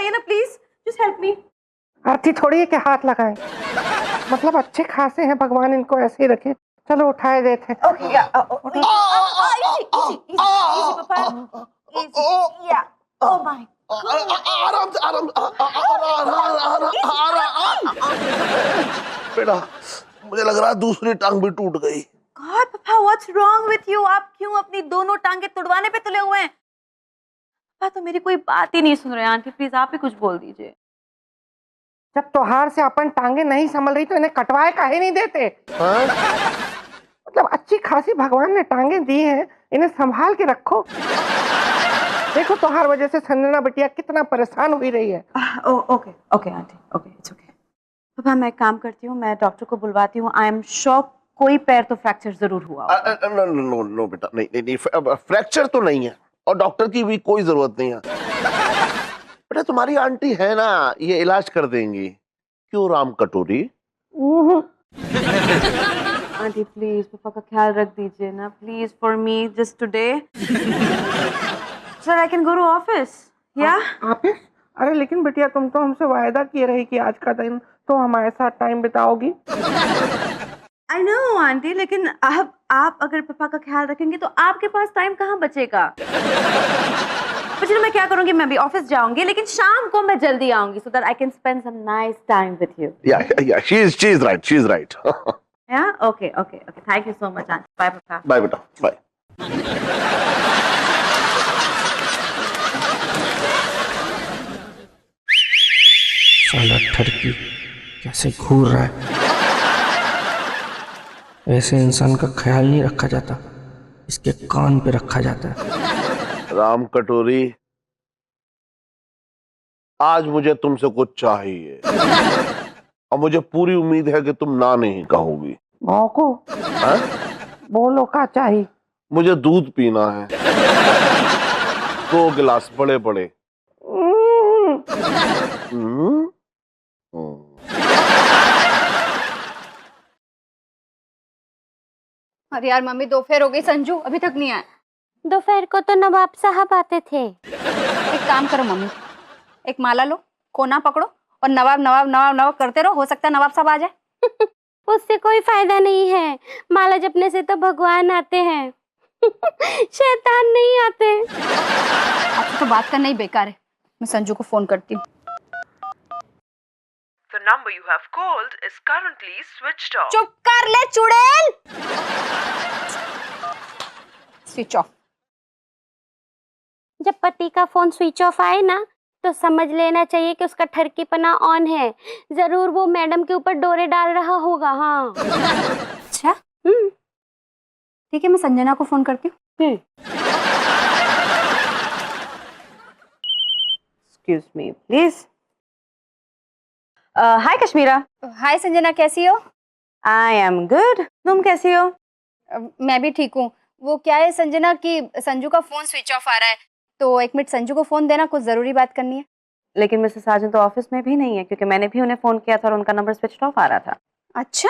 लगाइए ना please, just help me. आरती थोड़ी है कि हाथ लगाए, मतलब अच्छे खासे हैं, भगवान इनको ऐसे ही रखे। चलो उठाए देते। ओके या इजी इजी इजी पापा, इजी या ओह माय आराम से आराम बेटा, मुझे लग रहा है दूसरी टांग भी टूट गई। गॉड पापा, व्हाट्स रॉन्ग विथ यू? आप क्यों अपनी दोनों टांगे तुड़वाने पे तुले हुए हैं? पापा तो मेरी कोई बात ही नहीं सुन रहे। आंटी प्लीज आप ही कुछ बोल दीजिए। जब त्योहार से अपन टांगे नहीं संभल रही तो इन्हें कटवाए काहे नहीं देते? मतलब अच्छी खासी भगवान ने टांगे दी हैं, इन्हें संभाल के रखो। देखो त्योहार वजह से संजना बिटिया कितना परेशान हुई रही है। Okay okay aunty, okay it's okay. पापा मैं एक काम करती हूँ, मैं डॉक्टर को बुलवाती हूँ। आई एम श्योर कोई पैर तो फ्रैक्चर जरूर हुआ होगा। नो नो नो नो बेटा, नहीं नहीं नहीं, फ्रैक्चर तो नहीं है और डॉक्टर की भी कोई जरूरत नहीं है। बेटा तुम्हारी आंटी है ना, ये इलाज कर देंगी। क्यों राम कटोरी? आंटी प्लीज पापा का ख्याल रख दीजिए ना, please for me just today, sir I can go to office. या ऑफिस? अरे लेकिन बिटिया तुम तो हमसे वायदा किए रही कि आज का दिन तो हमारे साथ टाइम बिताओगी। आई नो आंटी, लेकिन अब आप अगर पापा का ख्याल रखेंगे तो आपके पास टाइम कहाँ बचेगा? चलो मैं क्या करूंगी, मैं भी ऑफिस जाऊंगी लेकिन शाम को मैं जल्दी आऊंगी so that I can spend some nice time with you. Yeah she is right. Yeah okay okay okay, thank you so much aunty. Bye पापा। बाय बेटा, बाय। साला ठरकी कैसे घूर रहा है। ऐसे इंसान का ख्याल नहीं रखा जाता, इसके कान पे रखा जाता है। राम कटोरी, आज मुझे तुमसे कुछ चाहिए और मुझे पूरी उम्मीद है कि तुम ना नहीं कहोगी। को बोलो का चाहिए? मुझे दूध पीना है, 2 गिलास बड़े बड़े। अरे यार मम्मी, दोपहर हो गई, संजू अभी तक नहीं आया। दोपहर को तो नवाब साहब आते थे। एक काम करो मम्मी, एक माला लो, कोना पकड़ो और नवाब नवाब नवाब नवाब करते रहो, हो सकता है नवाब साहब आ जाए। उससे कोई फायदा नहीं है, माला जपने से तो भगवान आते हैं। शैतान नहीं आते। आपसे तो बात करना ही बेकार है, मैं संजू को फोन करती हूँ। The number you have called is currently switched off. चुप कर ले चुड़ैल। Switch off. जब पति का फोन स्विच ऑफ आए ना तो समझ लेना चाहिए कि उसका ठरकीपना ऑन है। जरूर वो मैडम के ऊपर डोरे डाल रहा होगा। हाँ अच्छा ठीक है, मैं संजना को फोन करती हूँ। Excuse me please. Hi Kashmira. Hi Sanjana, कैसी हो? आई एम गुड, तुम कैसी हो? मैं भी ठीक हूँ। वो क्या है संजना कि संजू का फोन स्विच ऑफ आ रहा है, तो 1 मिनट संजू को फोन देना, कुछ जरूरी बात करनी है। लेकिन मिसेस साजन तो ऑफिस में भी नहीं है, क्योंकि मैंने भी उन्हें फोन किया था और उनका नंबर स्विच ऑफ आ रहा था। अच्छा,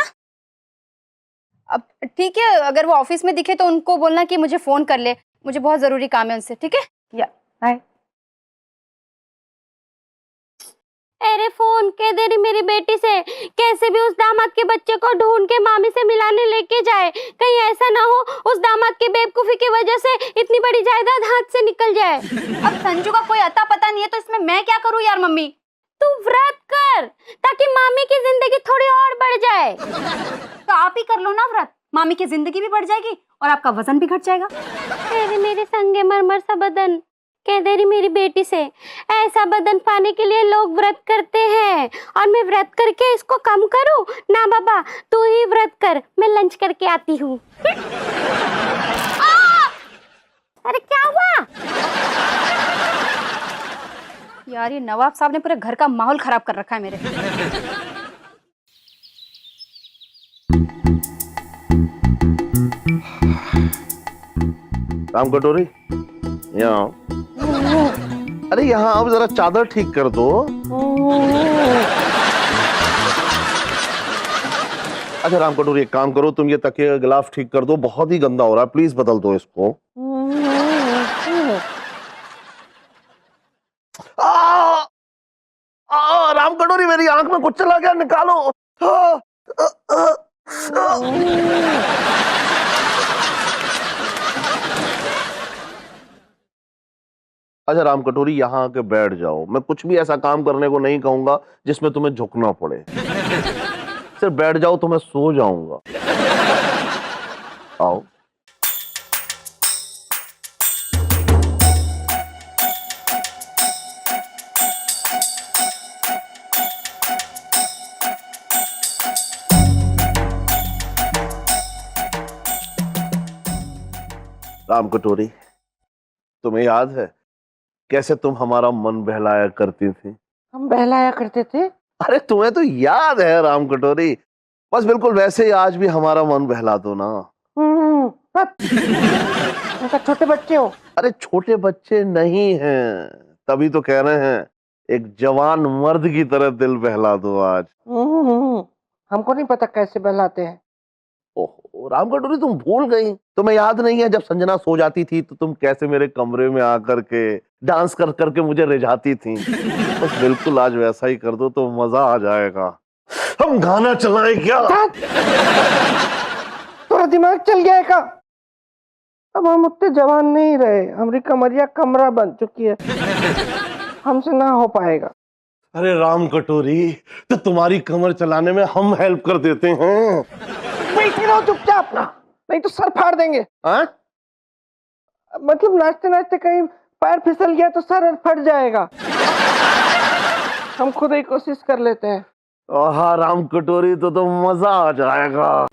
अब ठीक है, अगर वो ऑफिस में दिखे तो उनको बोलना कि मुझे फोन कर ले, मुझे बहुत जरूरी काम है उनसे। ठीक है, या बाय। अरे फोन कह दे रही मेरी बेटी से, कैसे भी उस दामाद के बच्चे को ढूंढ के मामी से मिलाने लेके जाए। कहीं ऐसा ना हो उस दामाद की बेवकूफी की वजह से इतनी बड़ी जायदाद हाथ से निकल जाए। अब संजू का कोई अता पता नहीं है, तो इसमें मैं क्या करूं यार। मम्मी तू व्रत कर ताकि मामी की जिंदगी थोड़ी और बढ़ जाए। तो आप ही कर लो ना व्रत, मामी की जिंदगी भी बढ़ जाएगी और आपका वजन भी घट जाएगा। अरे मेरे संगे मरमर सा बदन, कह दे रही मेरी बेटी से, ऐसा बदन पाने के लिए लोग व्रत करते हैं और मैं व्रत करके इसको कम करूं? ना बाबा, तू ही व्रत कर, मैं लंच करके आती हूँ। अरे क्या हुआ यार, ये नवाब साहब ने पूरे घर का माहौल खराब कर रखा है मेरे। राम कटोरी, यहाँ। अरे यहाँ अब जरा चादर ठीक कर दो। अच्छा राम कटोरी, एक काम करो, तुम ये तकिया गिलाफ ठीक कर दो, बहुत ही गंदा हो रहा है, प्लीज बदल दो इसको। कटोरी, मेरी आंख में कुछ चला गया, निकालो। अच्छा राम कटोरी, यहाँ आके बैठ जाओ। मैं कुछ भी ऐसा काम करने को नहीं कहूंगा जिसमें तुम्हें झुकना पड़े। सिर्फ बैठ जाओ तो मैं सो जाऊंगा। आओ। राम कटोरी, तुम्हें याद है कैसे तुम हमारा मन बहलाया करती थी? हम बहलाया करते थे। अरे तुम्हें तो याद है राम कटोरी, बस बिल्कुल वैसे ही आज भी हमारा मन बहला दो ना। तुम छोटे बच्चे हो। अरे छोटे बच्चे नहीं हैं, तभी तो कह रहे हैं एक जवान मर्द की तरह दिल बहला दो आज। हमको नहीं पता कैसे बहलाते हैं। ओहो राम कटोरी, तुम भूल गई? तुम्हें याद नहीं है जब संजना सो जाती थी तो तुम कैसे मेरे कमरे में आकर के डांस कर करके मुझे रिझाती थी? बस बिल्कुल आज वैसा ही कर दो तो मजा आ जाएगा। हम गाना चलाएं क्या? थोड़ा दिमाग चल गया है का? अब हम उतने जवान नहीं रहे, हमारी कमरिया कमरा बन चुकी है, हमसे ना हो पाएगा। अरे राम कटोरी, तो तुम्हारी कमर चलाने में हम हेल्प कर देते हैं। बैठे रहो चुपचाप ना, नहीं तो सर फाड़ देंगे। हाँ? मतलब नाचते नाचते कहीं पैर फिसल गया तो सर फट जाएगा। हम खुद ही कोशिश कर लेते हैं। हाँ राम कटोरी, तो मजा आ जाएगा।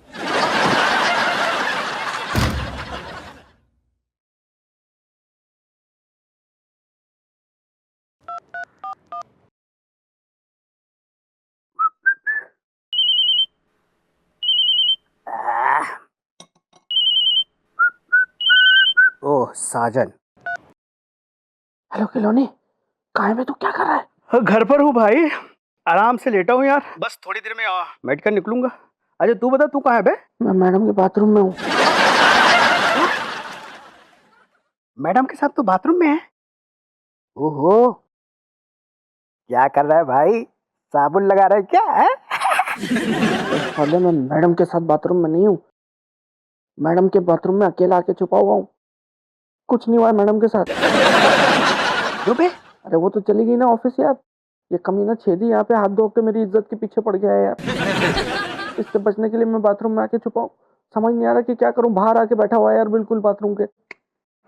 ओह साजन। हेलो खिलौने, कहाँ पे? तू क्या कर रहा है? घर पर हूँ भाई, आराम से लेटा हूँ यार, बस थोड़ी देर में बैठ कर निकलूंगा। अच्छा तू बता, तू कहाँ है बे? मैं मैडम के बाथरूम में हूँ। मैडम के साथ तू बाथरूम में है? ओहो, क्या कर रहा है भाई? साबुन लगा रहा है क्या है? साले मैं मैडम के साथ बाथरूम में नहीं हूँ, मैडम के बाथरूम में अकेला आके छुपा हुआ हूँ। कुछ नहीं हुआ है मैडम के साथ। क्यों बे? अरे वो तो चली गई ना ऑफिस यार। ये कमीना छेदी यहाँ पे हाथ धो के मेरी इज्जत के पीछे पड़ गया है यार। इससे बचने के लिए मैं बाथरूम में आके छुपा हूँ। समझ नहीं आ रहा कि क्या करूँ, बाहर आके बैठा हुआ है यार बिल्कुल बाथरूम के।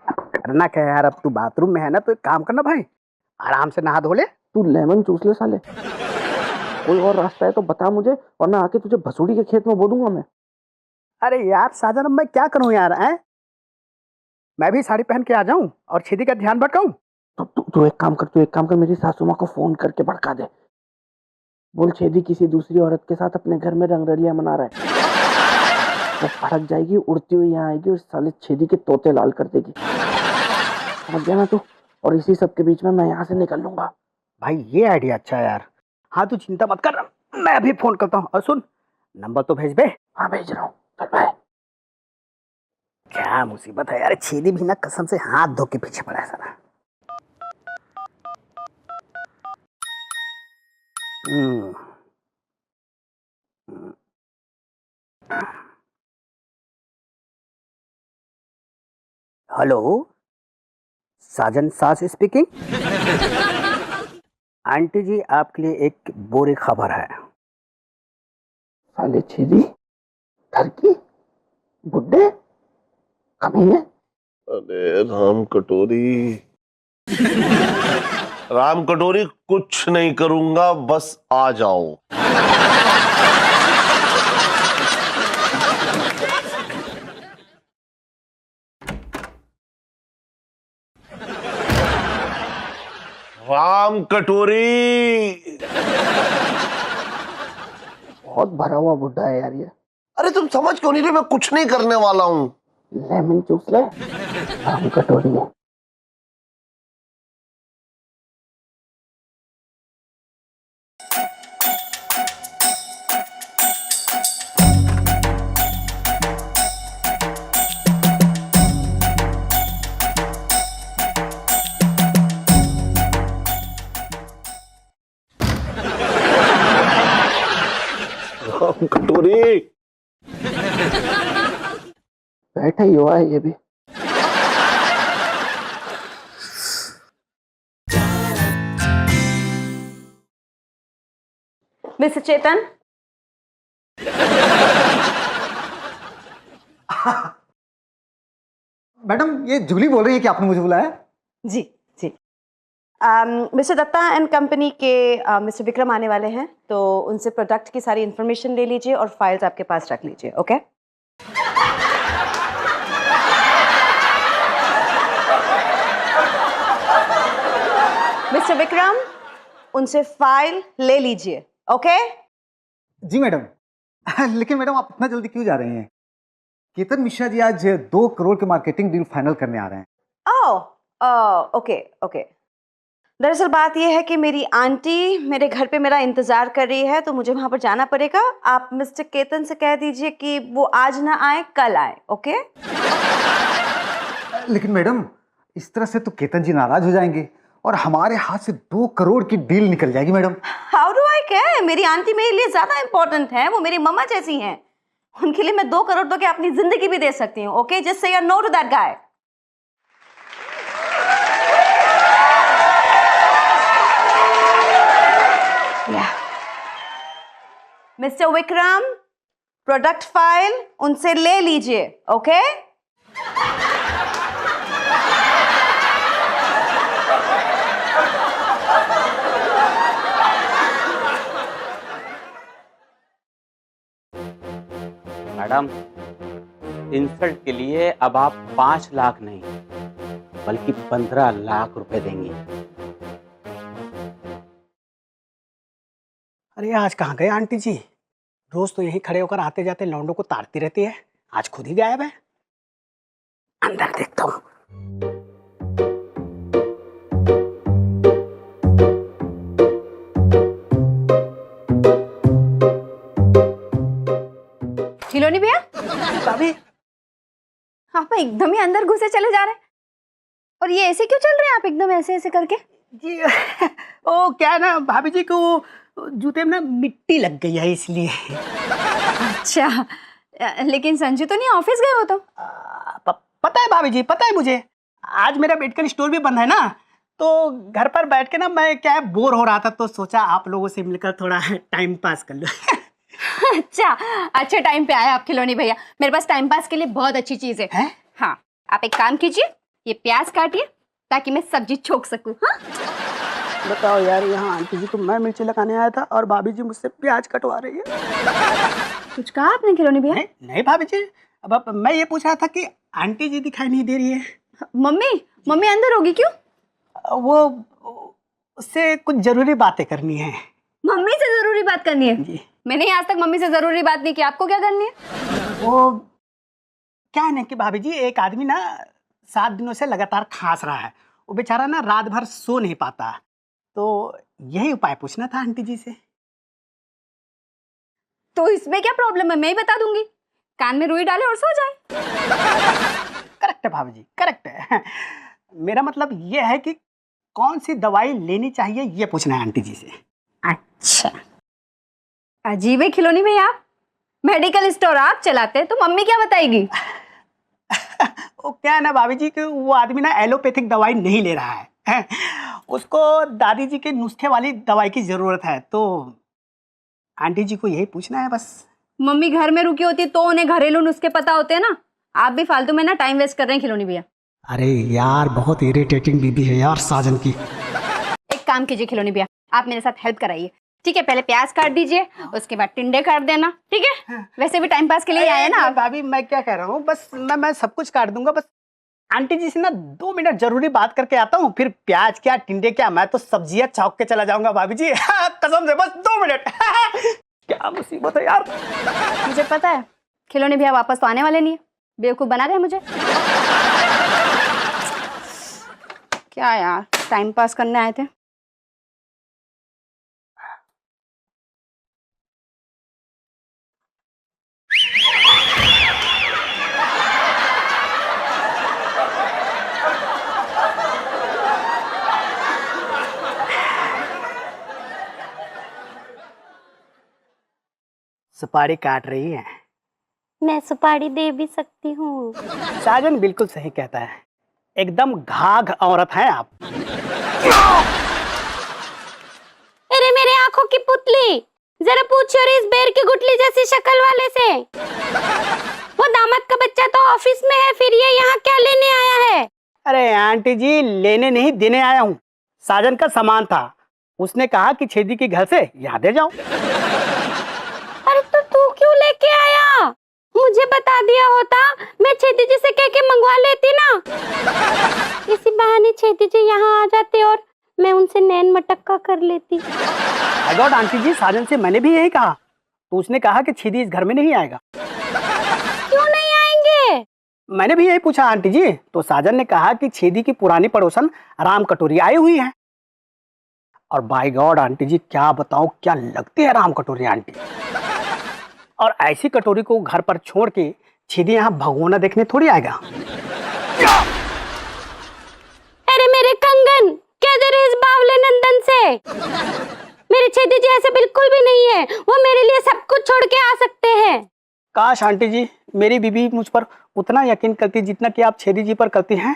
करना क्या यार, अब तू बाथरूम में है ना तो एक काम करना भाई, आराम से नहा धो ले। तू लेमन चूस ले साले। कोई और रास्ता है तो बता मुझे, वरना आके तुझे भसूड़ी के खेत में बो दूंगा मैं। अरे यार साजन, अब मैं क्या करूँ यार? मैं भी साड़ी पहन के आ जाऊं और छेदी का ध्यान भटकाऊं? तो तू एक काम कर, मेरी सासू माँ को फोन करके भड़का दे। बोल छेदी किसी दूसरी औरत के साथ अपने घर में रंगरलियां मना रहा है। वो भड़क जाएगी, उड़ती हुई यहाँ आएगी और साले छेदी के तोते लाल कर देगी। समझ गया ना तू? और इसी सब के बीच में मैं यहाँ से निकल लूंगा। भाई ये आइडिया अच्छा है यार। हाँ तू चिंता मत कर, मैं अभी फोन करता हूँ। और सुन, नंबर तो भेज बे। हाँ भेज रहा हूँ, बाय। क्या मुसीबत है यार, छेदी भी ना कसम से हाथ धो के पीछे पड़ा है सारा। हेलो, साजन सास स्पीकिंग। आंटी जी आपके लिए एक बुरी खबर है। साले छेदी, घर की बुड्ढे कमीने। अरे राम कटोरी, राम कटोरी कुछ नहीं करूंगा, बस आ जाओ। राम कटोरी, बहुत भरा हुआ बुड्ढा है यार ये। अरे तुम समझ क्यों नहीं रहे? मैं कुछ नहीं करने वाला हूं। लेमन चूस ले, राम कटोरी है। बेबी। बैठा ही हुआ है ये भी। मिस्टर चेतन, मैडम ये जूली बोल रही है कि आपने मुझे बुलाया। जी जी। मिस्टर दत्ता एंड कंपनी के मिस्टर विक्रम आने वाले हैं, तो उनसे प्रोडक्ट की सारी इंफॉर्मेशन ले लीजिए और फाइल्स आपके पास रख लीजिए। ओके? मिस्टर विक्रम, उनसे फाइल ले लीजिए। ओके? जी मैडम। लेकिन मैडम आप इतना जल्दी क्यों जा रहे हैं? केतन मिश्रा जी आज 2 करोड़ के मार्केटिंग डील फाइनल करने आ रहे हैं। ओह, ओके ओके। दरअसल बात यह है कि मेरी आंटी मेरे घर पे मेरा इंतजार कर रही है, तो मुझे वहां पर जाना पड़ेगा। आप मिस्टर केतन से कह दीजिए कि वो आज ना आए, कल आए। ओके? लेकिन मैडम इस तरह से तो केतन जी नाराज हो जाएंगे और हमारे हाथ से 2 करोड़ की डील निकल जाएगी madam. How do I care? मेरी आंटी मेरे लिए ज्यादा इंपॉर्टेंट है, वो मेरी मम्मा जैसी हैं। उनके लिए मैं 2 करोड़ तो क्या अपनी जिंदगी भी दे सकती हूँ। Okay? Just say you know to that guy. Mister Vikram, product file उनसे ले लीजिए। ओके? मैडम, इंसल्ट के लिए अब आप 5 लाख नहीं बल्कि 15 लाख रुपए देंगी। अरे आज कहाँ गए आंटी जी? रोज तो यहीं खड़े होकर आते जाते लौंडों को ताड़ती रहती है, आज खुद ही गायब है। अंदर देखता हूँ। खिलौनी भैया, भाभी आप एकदम ही अंदर घुसे चले जा रहे हैं। और ये ऐसे क्यों चल रहे हैं आप एकदम ऐसे ऐसे करके? जी ओ क्या है ना भाभी जी को जूते में ना मिट्टी लग गई है इसलिए। अच्छा, लेकिन संजू तो नहीं ऑफिस गए हो तो? पता है भाभी जी, पता है मुझे। आज मेरा मेडिकल स्टोर भी बंद है ना, तो घर पर बैठ के ना मैं क्या है बोर हो रहा था, तो सोचा आप लोगों से मिलकर थोड़ा टाइम पास कर लो। अच्छा, अच्छे टाइम पे आए आप खिलौनी भैया। मेरे पास टाइम पास के लिए बहुत अच्छी चीज है। हाँ, आप एक काम कीजिए, ये प्याज काटिए ताकि मैं सब्जी छोक सकूं। हाँ? बताओ यार, यहाँ आंटी जी को मैं मिर्ची लगाने आया था और भाभी जी मुझसे प्याज कटवा रही है। कुछ कहा आपने खिलौनी भैया? नहीं भाभी जी, अब मैं ये पूछ रहा था कि आंटी जी दिखाई नहीं दे रही है। मम्मी अंदर होगी क्यों? वो उससे कुछ जरूरी बातें करनी है। मम्मी से जरूरी बात करनी है? जी। मैंने आज तक मम्मी से जरूरी बात नहीं की, आपको क्या करनी है? वो क्या है ना कि भाभी जी, एक आदमी ना 7 दिनों से लगातार खांस रहा है। वो बेचारा ना रात भर सो नहीं पाता, तो यही उपाय पूछना था आंटी जी से। तो इसमें क्या प्रॉब्लम है, मैं ही बता दूंगी। कान में रुई डाले और सो जाए। करेक्ट है भाभी जी, करेक्ट है। मेरा मतलब ये है कि कौन सी दवाई लेनी चाहिए ये पूछना है आंटी जी से। अच्छा, अजीब है खिलौनी भैया, आप मेडिकल स्टोर आप चलाते हैं तो मम्मी क्या बताएगी? वो क्या है ना भाभी जी कि वो आदमी ना एलोपैथिक दवाई नहीं ले रहा है, उसको दादी जी के नुस्खे वाली दवाई की जरूरत है। तो आंटी जी को यही पूछना है बस। मम्मी घर में रुकी होती तो उन्हें घरेलू नुस्खे पता होते हैं ना। आप भी फालतू में ना टाइम वेस्ट कर रहे हैं खिलौनी भैया। अरे यार, बहुत इरिटेटिंग बीबी है यार साजन की। एक काम कीजिए खिलौनी भैया, आप मेरे साथ हेल्प कराइए। ठीक है, पहले प्याज काट दीजिए, उसके बाद टिंडे काट देना। ठीक है, वैसे भी टाइम पास के लिए आए ना। भाभी मैं क्या कह रहा हूँ, बस मैं सब कुछ काट दूंगा। बस आंटी जी से ना 2 मिनट जरूरी बात करके आता हूँ, फिर प्याज क्या टिंडे क्या, मैं तो सब्जियां चौक के चला जाऊंगा भाभी जी। कसम से, बस 2 मिनट। क्या मुसीबत है यार। मुझे पता है खिलौने भैया वापस तो आने वाले नहीं है, बेवकूफ बना गए मुझे। क्या यार, टाइम पास करने आए थे। सुपारी काट रही है। मैं सुपारी दे भी सकती हूँ। साजन बिल्कुल सही कहता है, एकदम घाघ औरत हैं आप। अरे मेरे आंखों की पुतली, जरा पूछो रे इस बेर की गुटली जैसी शक्ल वाले से। वो दामाद का बच्चा तो ऑफिस में है, फिर ये यहाँ क्या लेने आया है? अरे आंटी जी, लेने नहीं देने आया हूँ। साजन का सामान था, उसने कहा कि छेदी के घर से यहाँ दे जाओ। अरे तो तू क्यों लेके आया? मुझे बता दिया होता, मैं छेदी जी से कह के मंगवा लेती ना। इसी बहाने छेदी जी यहाँ आ जाते और मैं उनसे नैन मटक्का कर लेती। माय गॉड आंटी जी, साजन से मैंने भी यही कहा, तो उसने कहा कि छेदी इस घर में नहीं आएगा। क्यों नहीं आएंगे? मैंने भी यही पूछा आंटी जी, तो साजन ने कहा कि छेदी की पुरानी पड़ोसन राम कटोरी आई हुई है। और बाय गॉड आंटी जी, क्या बताऊं, क्या लगती है राम कटोरी आंटी। और ऐसी कटोरी को घर पर छोड़ के छेदी यहाँ भगोना देखने थोड़ी आएगा। अरे मेरे कंगन, कह दे रहे इस बावले नंदन से। मेरे छेदी जी ऐसे बिल्कुल भी नहीं है, वो मेरे लिए सब कुछ छोड़ के आ सकते हैं। काश आंटी जी मेरी बीबी मुझ पर उतना यकीन करती जितना कि आप छेदी जी पर करती हैं,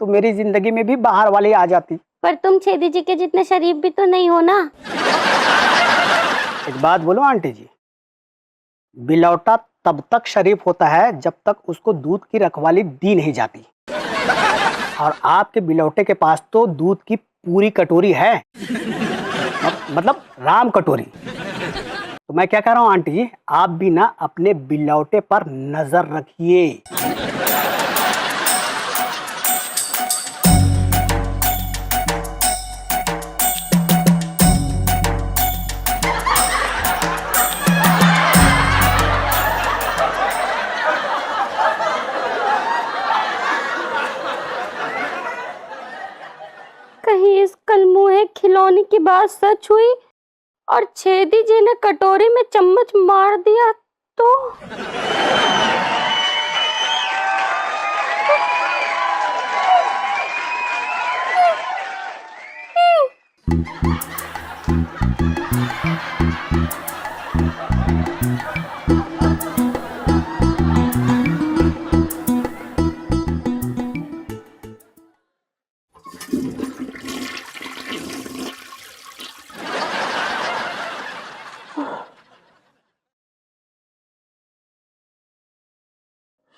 तो मेरी जिंदगी में भी बाहर वाली आ जाती। पर तुम छेदी जी के जितने शरीफ भी तो नहीं हो ना। एक बात बोलो आंटी जी, बिलौटा तब तक शरीफ होता है जब तक उसको दूध की रखवाली दी नहीं जाती। और आपके बिलौटे के पास तो दूध की पूरी कटोरी है, मतलब राम कटोरी। तो मैं क्या कह रहा हूँ आंटी जी, आप भी ना अपने बिलौटे पर नजर रखिए। कहीं इस कलमुहे खिलौने की बात सच हुई और छेदी जी ने कटोरी में चम्मच मार दिया तो?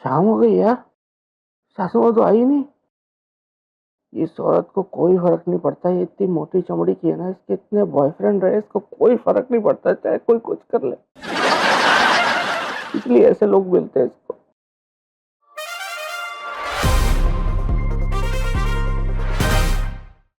शाम हो गई यार, सासू माँ तो आई नहीं। इस औरत को कोई फर्क नहीं पड़ता, ये इतनी मोटी चमड़ी की है ना, इसके इतने बॉयफ्रेंड रहे, इसको कोई फर्क नहीं पड़ता, चाहे कोई कुछ कर ले। इसलिए ऐसे लोग मिलते हैं इसको।